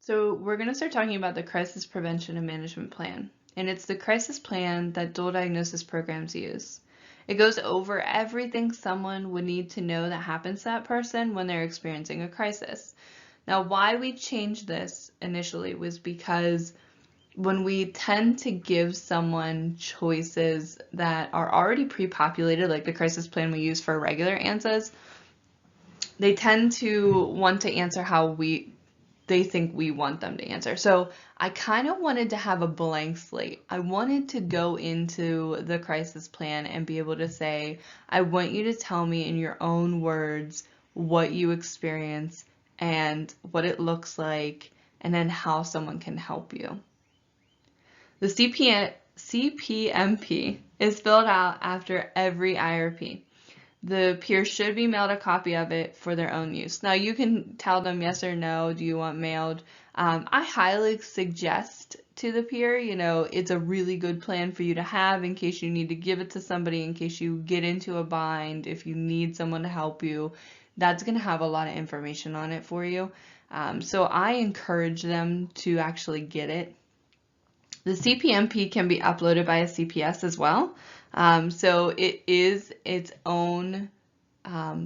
So we're going to start talking about the Crisis Prevention and Management Plan, and it's the crisis plan that dual diagnosis programs use. It goes over everything someone would need to know that happens to that person when they're experiencing a crisis. Now, why we changed this initially was because when we tend to give someone choices that are already pre-populated, like the crisis plan we use for regular ANSAs, they tend to want to answer how they think we want them to answer. So I kind of wanted to have a blank slate. I wanted to go into the crisis plan and be able to say, I want you to tell me in your own words what you experience and what it looks like, and then how someone can help you. The CPMP is filled out after every IRP. The peer should be mailed a copy of it for their own use. Now you can tell them yes or no, do you want mailed? I highly suggest to the peer, it's a really good plan for you to have in case you need to give it to somebody, in case you get into a bind, if you need someone to help you. That's going to have a lot of information on it for you. So I encourage them to actually get it. The CPMP can be uploaded by a CPS as well. So it is its own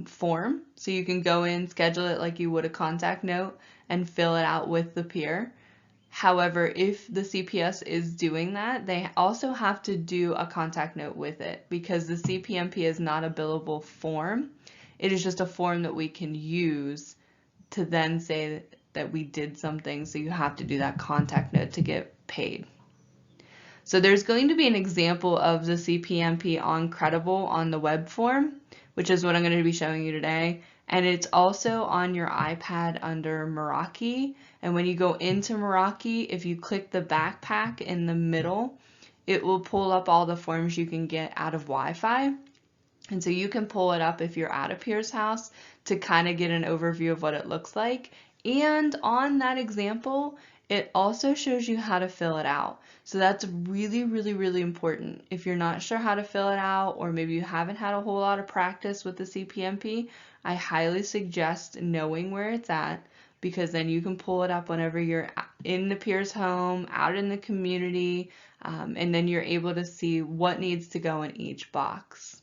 form. So you can go in, schedule it like you would a contact note, and fill it out with the peer. However, if the CPS is doing that, they also have to do a contact note with it because the CPMP is not a billable form. It is just a form that we can use to then say that we did something. So you have to do that contact note to get paid. So there's going to be an example of the CPMP on Credible on the web form, which is what I'm going to be showing you today. And it's also on your iPad under Meraki. And when you go into Meraki, if you click the backpack in the middle, it will pull up all the forms you can get out of Wi-Fi. And so you can pull it up if you're at a peer's house to kind of get an overview of what it looks like. And on that example, it also shows you how to fill it out. So that's really, really, really important. If you're not sure how to fill it out, or maybe you haven't had a whole lot of practice with the CPMP, I highly suggest knowing where it's at, because then you can pull it up whenever you're in the peer's home, out in the community, and then you're able to see what needs to go in each box.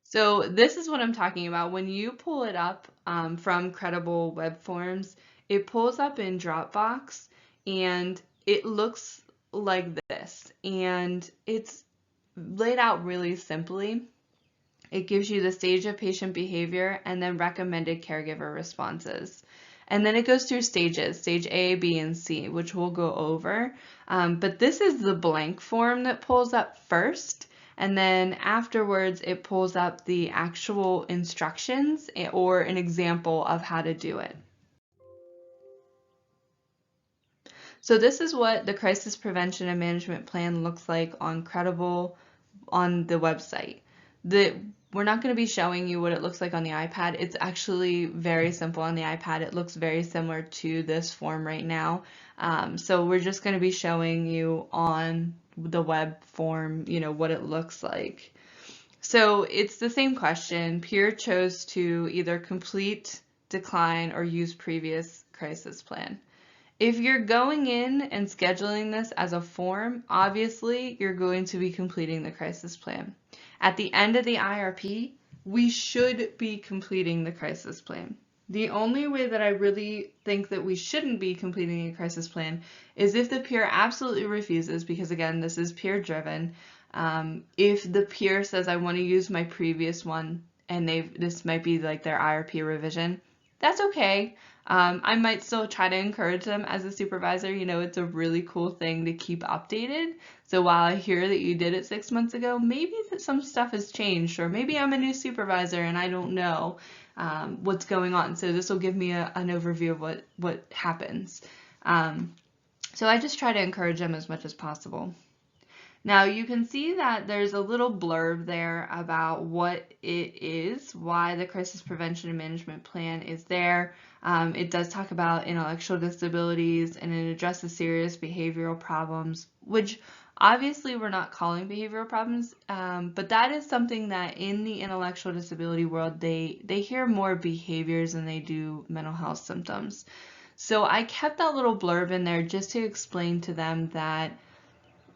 So this is what I'm talking about. When you pull it up from Credible Web Forms, it pulls up in Dropbox and it looks like this. And it's laid out really simply. It gives you the stage of patient behavior and then recommended caregiver responses. And then it goes through stages, stage A, B, and C, which we'll go over. But this is the blank form that pulls up first. And then afterwards, it pulls up the actual instructions or an example of how to do it. So this is what the Crisis Prevention and Management Plan looks like on Credible on the website. We're not going to be showing you what it looks like on the iPad. It's actually very simple on the iPad. It looks very similar to this form right now. So we're just going to be showing you on the web form, what it looks like. So it's the same question. Peer chose to either complete, decline, or use previous crisis plan. If you're going in and scheduling this as a form, obviously you're going to be completing the crisis plan. At the end of the IRP, we should be completing the crisis plan. The only way that I really think that we shouldn't be completing a crisis plan is if the peer absolutely refuses, because again, this is peer driven. If the peer says, I want to use my previous one, and this might be like their IRP revision, that's okay. I might still try to encourage them as a supervisor. It's a really cool thing to keep updated. So while I hear that you did it 6 months ago, maybe that some stuff has changed, or maybe I'm a new supervisor and I don't know what's going on. So this will give me an overview of what happens. So I just try to encourage them as much as possible. Now you can see that there's a little blurb there about what it is, why the Crisis Prevention and Management Plan is there. It does talk about intellectual disabilities and it addresses serious behavioral problems, which Obviously, we're not calling behavioral problems, but that is something that in the intellectual disability world, they hear more behaviors than they do mental health symptoms. So I kept that little blurb in there just to explain to them that,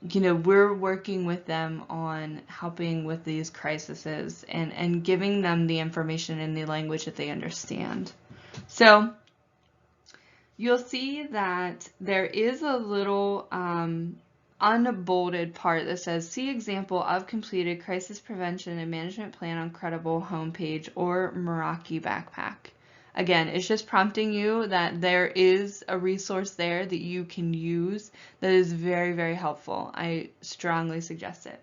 we're working with them on helping with these crises and giving them the information in the language that they understand. So you'll see that there is a little unbolded part that says, see example of completed crisis prevention and management plan on Credible homepage or Meraki backpack. Again, it's just prompting you that there is a resource there that you can use that is very, very helpful. I strongly suggest it.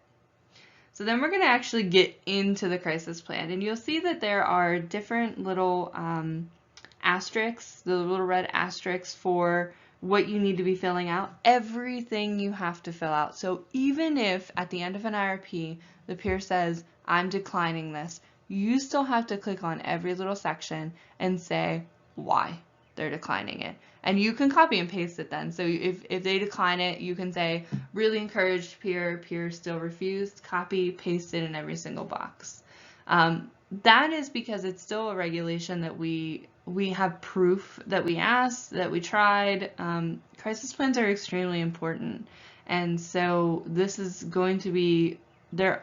So then we're going to actually get into the crisis plan, and you'll see that there are different little asterisks, the little red asterisks for what you need to be filling out, everything you have to fill out. So even if at the end of an IRP, the peer says, I'm declining this, you still have to click on every little section and say why they're declining it. And you can copy and paste it then. So if they decline it, you can say, really encouraged peer still refused, copy, paste it in every single box. That is because it's still a regulation that we have proof that we asked, that we tried. Crisis plans are extremely important. And so this is going to be,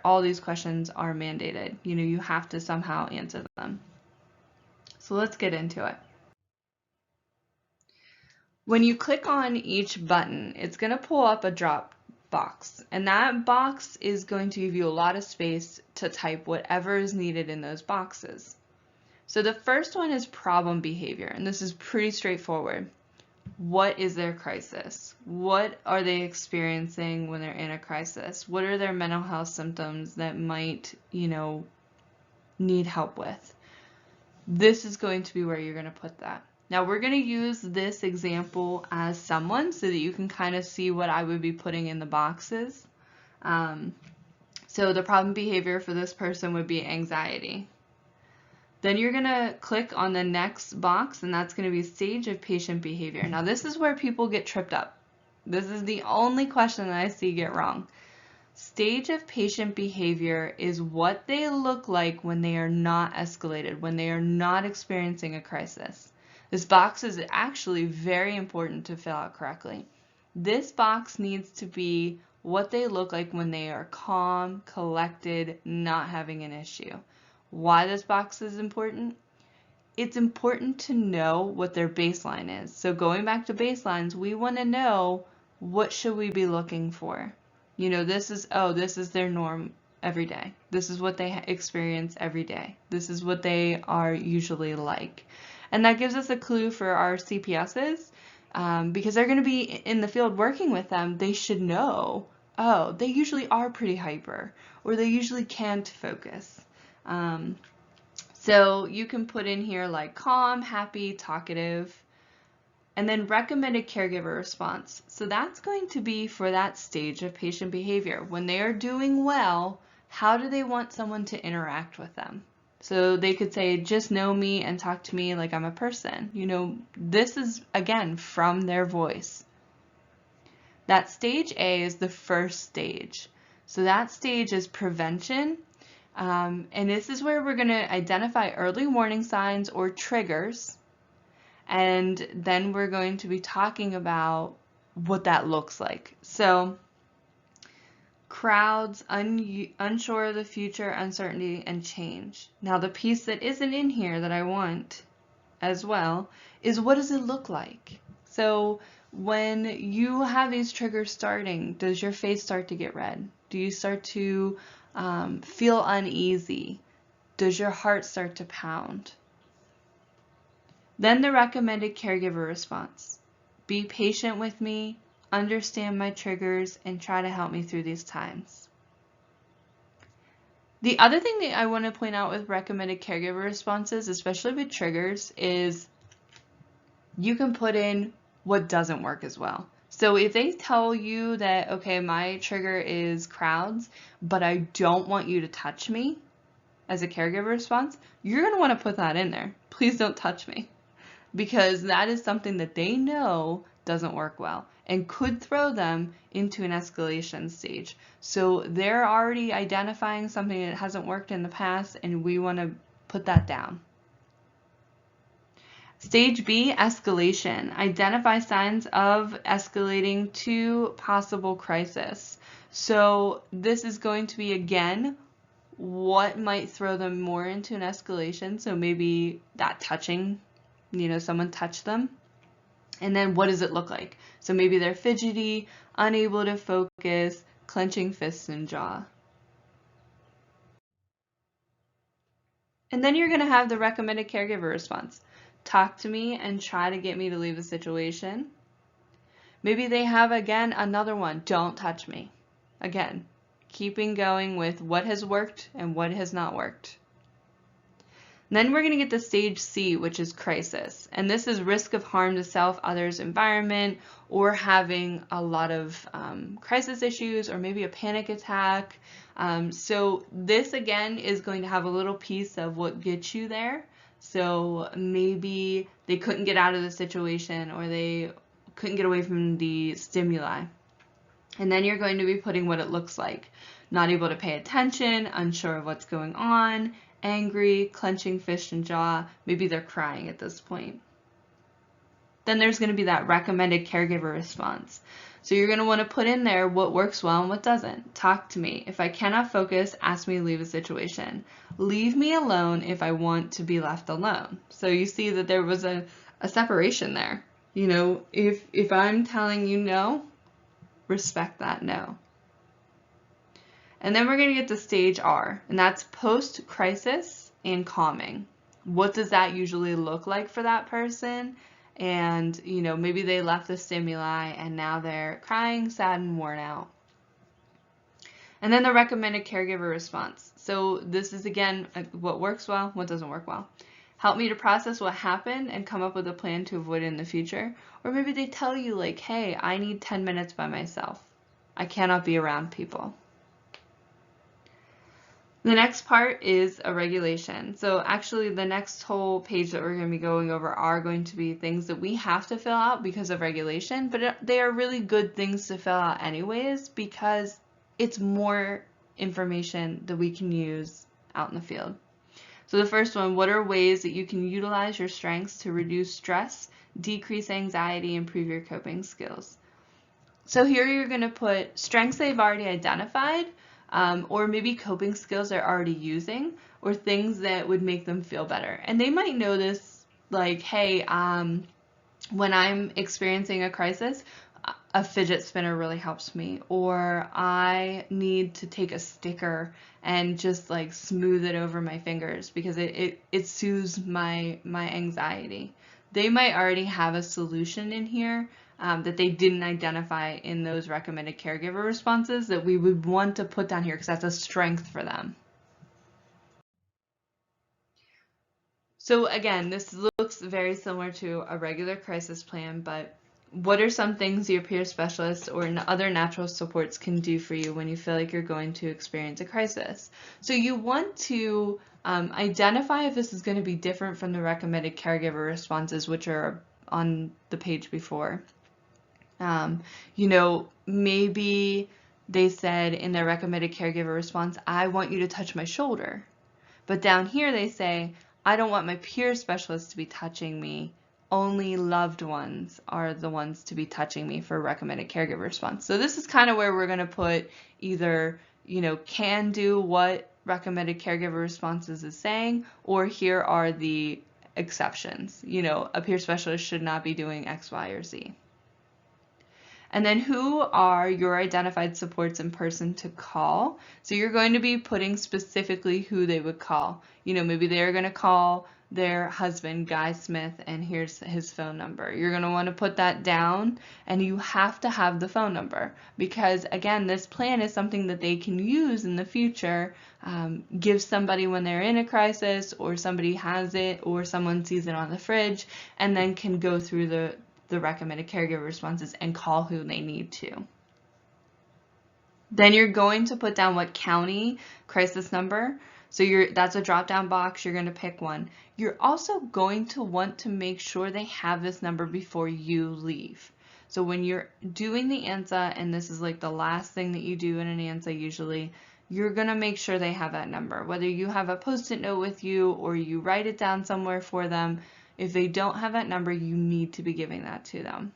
all these questions are mandated. You have to somehow answer them. So let's get into it. When you click on each button, it's going to pull up a drop box, and that box is going to give you a lot of space to type whatever is needed in those boxes. So the first one is problem behavior, and this is pretty straightforward. What is their crisis? What are they experiencing when they're in a crisis? What are their mental health symptoms that might, need help with? This is going to be where you're going to put that. Now we're going to use this example as someone so that you can kind of see what I would be putting in the boxes. So the problem behavior for this person would be anxiety. Then you're going to click on the next box, and that's going to be stage of patient behavior. Now this is where people get tripped up. This is the only question that I see get wrong. Stage of patient behavior is what they look like when they are not escalated, when they are not experiencing a crisis. This box is actually very important to fill out correctly. This box needs to be what they look like when they are calm, collected, not having an issue. Why this box is important? It's important to know what their baseline is. So going back to baselines, we want to know what should we be looking for. This is their norm every day. This is what they experience every day. This is what they are usually like. And that gives us a clue for our CPSs, because they're going to be in the field working with them. They should know, they usually are pretty hyper, or they usually can't focus. So you can put in here like calm, happy, talkative, and then recommended caregiver response. So that's going to be for that stage of patient behavior. When they are doing well, how do they want someone to interact with them? So they could say, just know me and talk to me like I'm a person. This is, again, from their voice. That stage A is the first stage. So that stage is prevention. And this is where we're going to identify early warning signs or triggers. And then we're going to be talking about what that looks like. So crowds, unsure of the future, uncertainty, and change. Now the piece that isn't in here that I want as well is, what does it look like? So when you have these triggers starting, does your face start to get red? Do you start to feel uneasy? Does your heart start to pound? Then the recommended caregiver response. Be patient with me, understand my triggers, and try to help me through these times. The other thing that I want to point out with recommended caregiver responses, especially with triggers, is you can put in what doesn't work as well. So if they tell you that, okay, my trigger is crowds, but I don't want you to touch me as a caregiver response, you're going to want to put that in there. Please don't touch me. Because that is something that they know doesn't work well and could throw them into an escalation stage. So they're already identifying something that hasn't worked in the past, and we want to put that down. Stage B, escalation. Identify signs of escalating to possible crisis. So this is going to be, again, what might throw them more into an escalation. So maybe that touching, someone touched them. And then what does it look like? So maybe they're fidgety, unable to focus, clenching fists and jaw. And then you're going to have the recommended caregiver response. Talk to me and try to get me to leave the situation. Maybe they have, again, another one. Don't touch me. Again, keeping going with what has worked and what has not worked. Then we're going to get to stage C, which is crisis. And this is risk of harm to self, others, environment, or having a lot of crisis issues, or maybe a panic attack. So this, again, is going to have a little piece of what gets you there. So maybe they couldn't get out of the situation, or they couldn't get away from the stimuli. And then you're going to be putting what it looks like. Not able to pay attention, unsure of what's going on, angry, clenching fist and jaw, maybe they're crying at this point. Then there's going to be that recommended caregiver response. So you're going to want to put in there what works well and what doesn't. Talk to me. If I cannot focus, ask me to leave a situation. Leave me alone if I want to be left alone. So you see that there was a separation there. If I'm telling you no, respect that no. And then we're going to get to stage R, and that's post-crisis and calming. What does that usually look like for that person? And, maybe they left the stimuli and now they're crying, sad, and worn out. And then the recommended caregiver response. So this is, again, what works well, what doesn't work well. Help me to process what happened and come up with a plan to avoid it in the future. Or maybe they tell you, like, hey, I need 10 minutes by myself. I cannot be around people. The next part is a regulation. So actually the next whole page that we're going to be going over are going to be things that we have to fill out because of regulation, but they are really good things to fill out anyways because it's more information that we can use out in the field. So the first one, what are ways that you can utilize your strengths to reduce stress, decrease anxiety, improve your coping skills? So here you're going to put strengths they've already identified, or maybe coping skills they're already using, or things that would make them feel better. And they might notice, like, hey, when I'm experiencing a crisis, a fidget spinner really helps me, or I need to take a sticker and just like smooth it over my fingers because it soothes my anxiety. They might already have a solution in here that they didn't identify in those recommended caregiver responses that we would want to put down here because that's a strength for them. So again, this looks very similar to a regular crisis plan, but what are some things your peer specialists or other natural supports can do for you when you feel like you're going to experience a crisis? So you want to identify if this is going to be different from the recommended caregiver responses, which are on the page before. Maybe they said in their recommended caregiver response, I want you to touch my shoulder. But down here they say, I don't want my peer specialists to be touching me. Only loved ones are the ones to be touching me for recommended caregiver response. So this is kind of where we're going to put either, can do what recommended caregiver responses is saying, or here are the exceptions. A peer specialist should not be doing X, Y, or Z. And then who are your identified supports in person to call? So you're going to be putting specifically who they would call. Maybe they're going to call their husband, Guy Smith, and here's his phone number. You're going to want to put that down, and you have to have the phone number because, again, this plan is something that they can use in the future, give somebody when they're in a crisis, or somebody has it, or someone sees it on the fridge, and then can go through the recommended caregiver responses and call who they need to. Then you're going to put down what county crisis number. So that's a drop-down box. You're going to pick one. You're also going to want to make sure they have this number before you leave. So when you're doing the ANSA, and this is like the last thing that you do in an ANSA usually, you're gonna make sure they have that number. Whether you have a Post-it note with you or you write it down somewhere for them, if they don't have that number, you need to be giving that to them.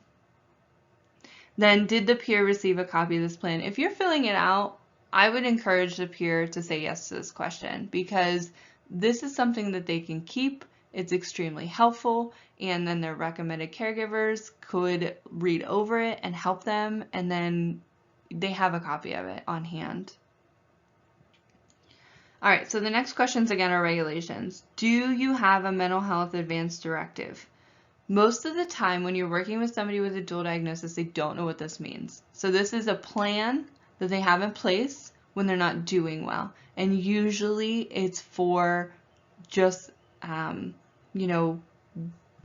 Then, did the peer receive a copy of this plan? If you're filling it out, I would encourage the peer to say yes to this question, because this is something that they can keep. It's extremely helpful, and then their recommended caregivers could read over it and help them, and then they have a copy of it on hand. All right, so the next questions again are regulations. Do you have a mental health advance directive? Most of the time when you're working with somebody with a dual diagnosis, they don't know what this means. So this is a plan that they have in place when they're not doing well. And usually it's for just, you know,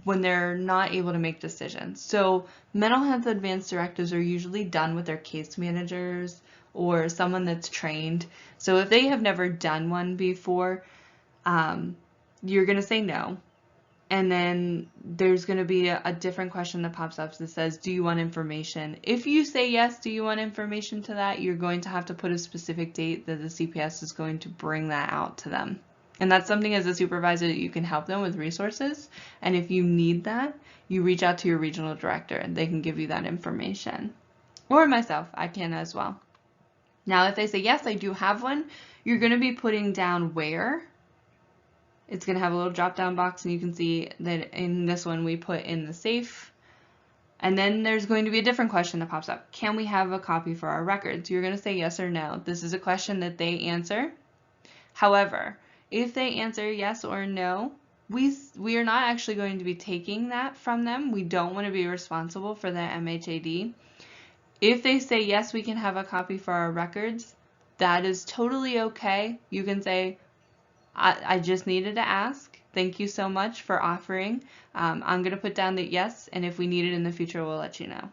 when they're not able to make decisions. So mental health advance directives are usually done with their case managers or someone that's trained. So if they have never done one before, you're going to say no. And then there's going to be a different question that pops up that says, do you want information? If you say yes, do you want information to that, you're going to have to put a specific date that the CPS is going to bring that out to them. And that's something as a supervisor that you can help them with resources. And if you need that, you reach out to your regional director and they can give you that information. Or myself, I can as well. Now, if they say, yes, I do have one, you're going to be putting down where. It's going to have a little drop down box, and you can see that in this one we put in the safe. And then there's going to be a different question that pops up. Can we have a copy for our records? You're going to say yes or no. This is a question that they answer. However, if they answer yes or no, we are not actually going to be taking that from them. We don't want to be responsible for the MHAD. If they say yes, we can have a copy for our records, that is totally okay. You can say, I just needed to ask. Thank you so much for offering. I'm going to put down that yes, and if we need it in the future, we'll let you know.